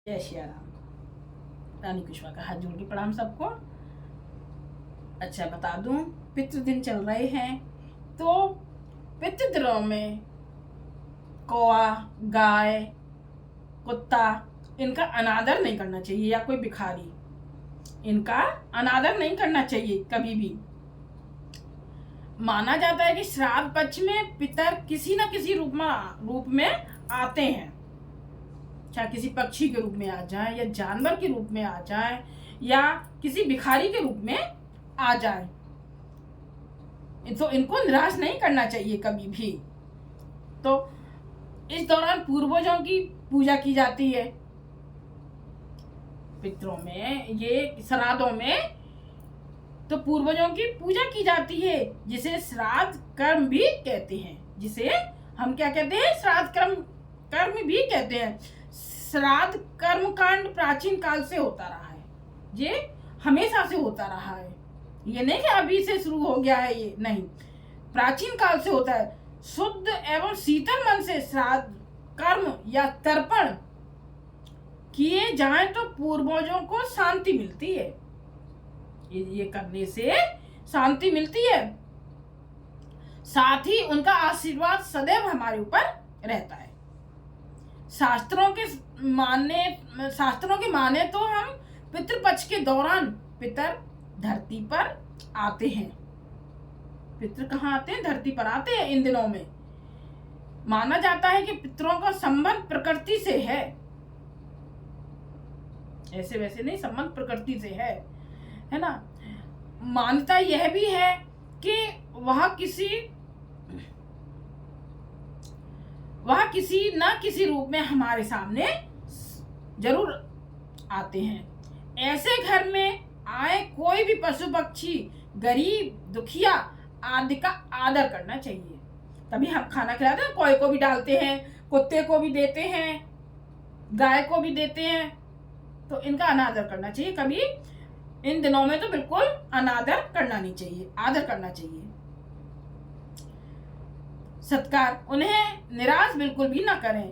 जय श्री राम। रानी कुशवा का हाथ जोड़ के प्रणाम सबको। अच्छा बता दूं, पितृ दिन चल रहे हैं तो पितृ दिनों में कौआ, गाय, कुत्ता इनका अनादर नहीं करना चाहिए, या कोई भिखारी इनका अनादर नहीं करना चाहिए कभी भी। माना जाता है कि श्राद्ध पक्ष में पितर किसी न किसी रूप में आते हैं, चाहे किसी पक्षी के रूप में आ जाए, या जानवर के रूप में आ जाए, या किसी भिखारी के रूप में आ जाए। तो इनको निराश नहीं करना चाहिए कभी भी। तो इस दौरान पूर्वजों की पूजा की जाती है। पितरों में, ये श्राद्धों में तो पूर्वजों की पूजा की जाती है, जिसे श्राद्ध कर्म भी कहते हैं। जिसे हम क्या कहते हैं? श्राद्ध कर्म भी कहते हैं। श्राद्ध कर्म कांड प्राचीन काल से होता रहा है, ये हमेशा से होता रहा है। ये नहीं कि अभी से शुरू हो गया है, ये नहीं, प्राचीन काल से होता है। शुद्ध एवं शीतल मन से श्राद्ध कर्म या तर्पण किए जाएं तो पूर्वजों को शांति मिलती है। ये करने से शांति मिलती है, साथ ही उनका आशीर्वाद सदैव हमारे ऊपर रहता है। शास्त्रों के माने तो हम पितृपक्ष के दौरान पितर धरती पर आते हैं। पितृ कहाँ आते हैं? धरती पर आते हैं। इन दिनों में माना जाता है कि पितरों का संबंध प्रकृति से है, ऐसे वैसे नहीं, संबंध प्रकृति से है ना। मान्यता यह भी है कि वह किसी न किसी रूप में हमारे सामने जरूर आते हैं। ऐसे घर में आए कोई भी पशु पक्षी, गरीब, दुखिया आदि का आदर करना चाहिए। तभी हम खाना खिलाते हैं। कोई को भी डालते हैं, कुत्ते को भी देते हैं, गाय को भी देते हैं, तो इनका अनादर करना चाहिए। कभी इन दिनों में तो बिल्कुल अनादर करना नहीं चाहिए, आदर करना चाहिए। सत्कार, उन्हें निराश बिल्कुल भी ना करें।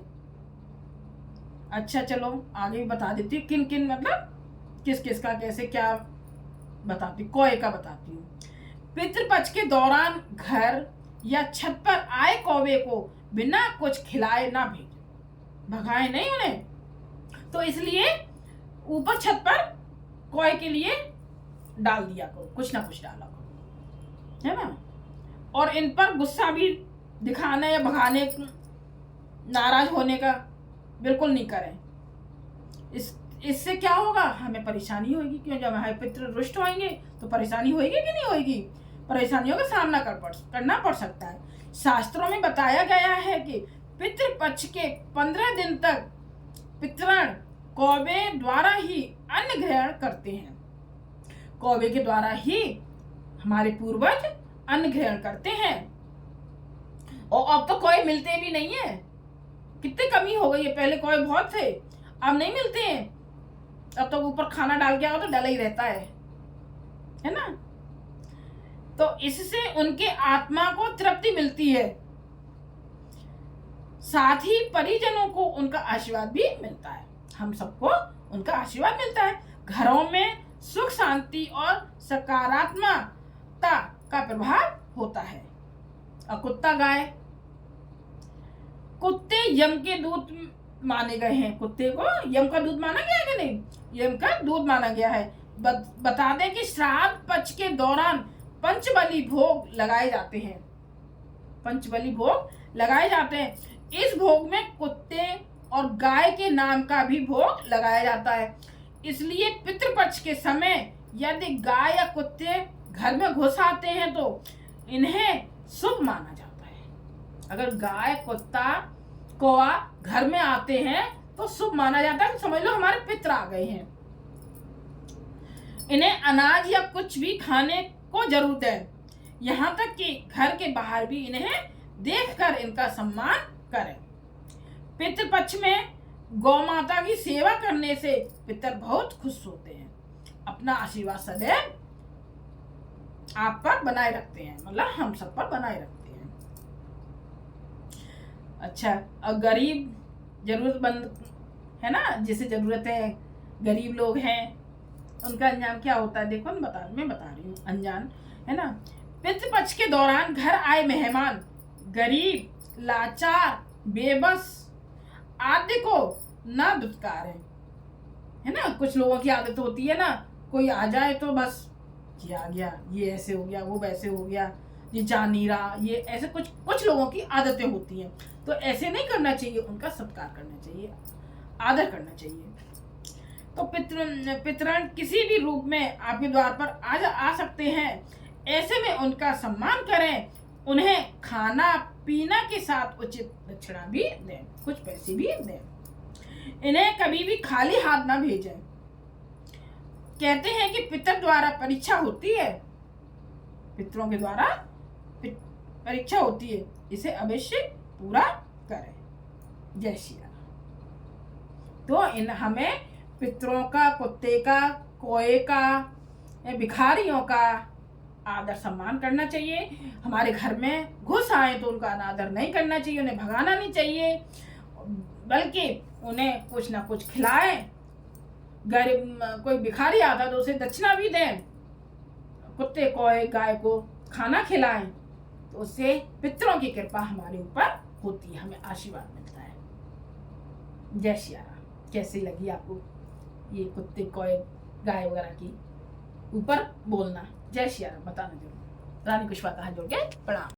अच्छा चलो आगे भी बता देती हूँ, किन किन मतलब किस किस का कैसे क्या बताती हूँ। कौए का बताती हूँ। पितृपक्ष के दौरान घर या छत पर आए कौवे को बिना कुछ खिलाए ना भेजें, भगाए नहीं उन्हें। तो इसलिए ऊपर छत पर कौए के लिए डाल दिया करो, कुछ ना कुछ डाला करो, है ना। और इन पर गुस्सा भी दिखाने या भगाने, नाराज होने का बिल्कुल नहीं करें। इससे क्या होगा? हमें परेशानी होगी। क्यों? जब हमारे पितृ रुष्ट होंगे तो परेशानी होगी कि नहीं होगी? परेशानियों का सामना करना पड़ सकता है। शास्त्रों में बताया गया है कि पितृपक्ष के 15 दिन तक पितृण कौवे द्वारा ही अन्न ग्रहण करते हैं। कौवे के द्वारा ही हमारे पूर्वज अन्न ग्रहण करते हैं। और अब तो कौवे मिलते भी नहीं है, कितनी कमी हो गई है। पहले कौवे बहुत थे, अब नहीं मिलते हैं। अब तो ऊपर खाना डाल के आओ तो डला ही रहता है ना। तो इससे उनके आत्मा को तृप्ति मिलती है, साथ ही परिजनों को उनका आशीर्वाद भी मिलता है। हम सबको उनका आशीर्वाद मिलता है। घरों में सुख, शांति और सकारात्मकता का प्रभाव होता है। और कुत्ता, गाय, कुत्ते यम के दूत माने गए हैं। कुत्ते को यम का दूध माना गया है कि नहीं? यम का दूध माना गया है। बता दें कि श्राद्ध पक्ष के दौरान पंचबली भोग लगाए जाते हैं। पंचबली भोग लगाए जाते हैं। इस भोग में कुत्ते और गाय के नाम का भी भोग लगाया जाता है। इसलिए पितृपक्ष के समय यदि गाय या कुत्ते घर में घुस आते हैं तो इन्हें शुभ माना जाता है। अगर गाय, कुत्ता, कौवा घर में आते हैं तो शुभ माना जाता है, समझ लो हमारे पितृ आ गए हैं। इन्हें अनाज या कुछ भी खाने को जरूर दें। यहाँ तक कि घर के बाहर भी इन्हें देखकर इनका सम्मान करें। पितृपक्ष में गौ माता की सेवा करने से पितर बहुत खुश होते हैं। अपना आशीर्वाद सदैव आप पर बनाए रखते हैं, मतलब हम सब पर बनाए रखते हैं। अच्छा, और गरीब, जरूरतमंद है ना, जिसे जरूरत है, गरीब लोग हैं, उनका अंजाम क्या होता है देखो, मैं बता रही हूँ अंजाम, है ना। पितृपक्ष के दौरान घर आए मेहमान गरीब, लाचार, बेबस आदि को न दुत्कार है ना। कुछ लोगों की आदत होती है ना, कोई आ जाए तो बस ये आ गया, ये ऐसे हो गया, वो वैसे हो गया, ये जा नहीं रहा, ये ऐसे कुछ लोगों की आदतें होती हैं। तो ऐसे नहीं करना चाहिए, उनका सत्कार करना चाहिए, आदर करना चाहिए। तो पितृण किसी भी रूप में आपके द्वार पर आ सकते हैं, ऐसे में उनका सम्मान करें, उन्हें खाना पीना के साथ उचित दक्षिणा भी दें, कुछ पैसे भी दें। इन्हें कभी भी खाली हाथ ना भेजें। कहते हैं कि पितर द्वारा परीक्षा होती है, पितरों के द्वारा परीक्षा होती है, इसे अवश्य पूरा करें। जय श्री राम। तो हमें पितरों का, कुत्ते का, कोए का, भिखारियों का आदर सम्मान करना चाहिए। हमारे घर में घुस आए तो उनका अनादर नहीं करना चाहिए, उन्हें भगाना नहीं चाहिए, बल्कि उन्हें कुछ ना कुछ खिलाएं। गरीब कोई भिखारी आता तो उसे दक्षिणा भी दें, कुत्ते कोए गाय को खाना खिलाएं, तो उससे पितरों की कृपा हमारे ऊपर होती है, हमें आशीर्वाद मिलता है। जय श्री राम। कैसी लगी आपको ये कुत्ते कोए गाय वगैरह की ऊपर बोलना? जय श्री राम बताना जरूर। रानी कुशवाहा का हाथ जोड़ के प्रणाम।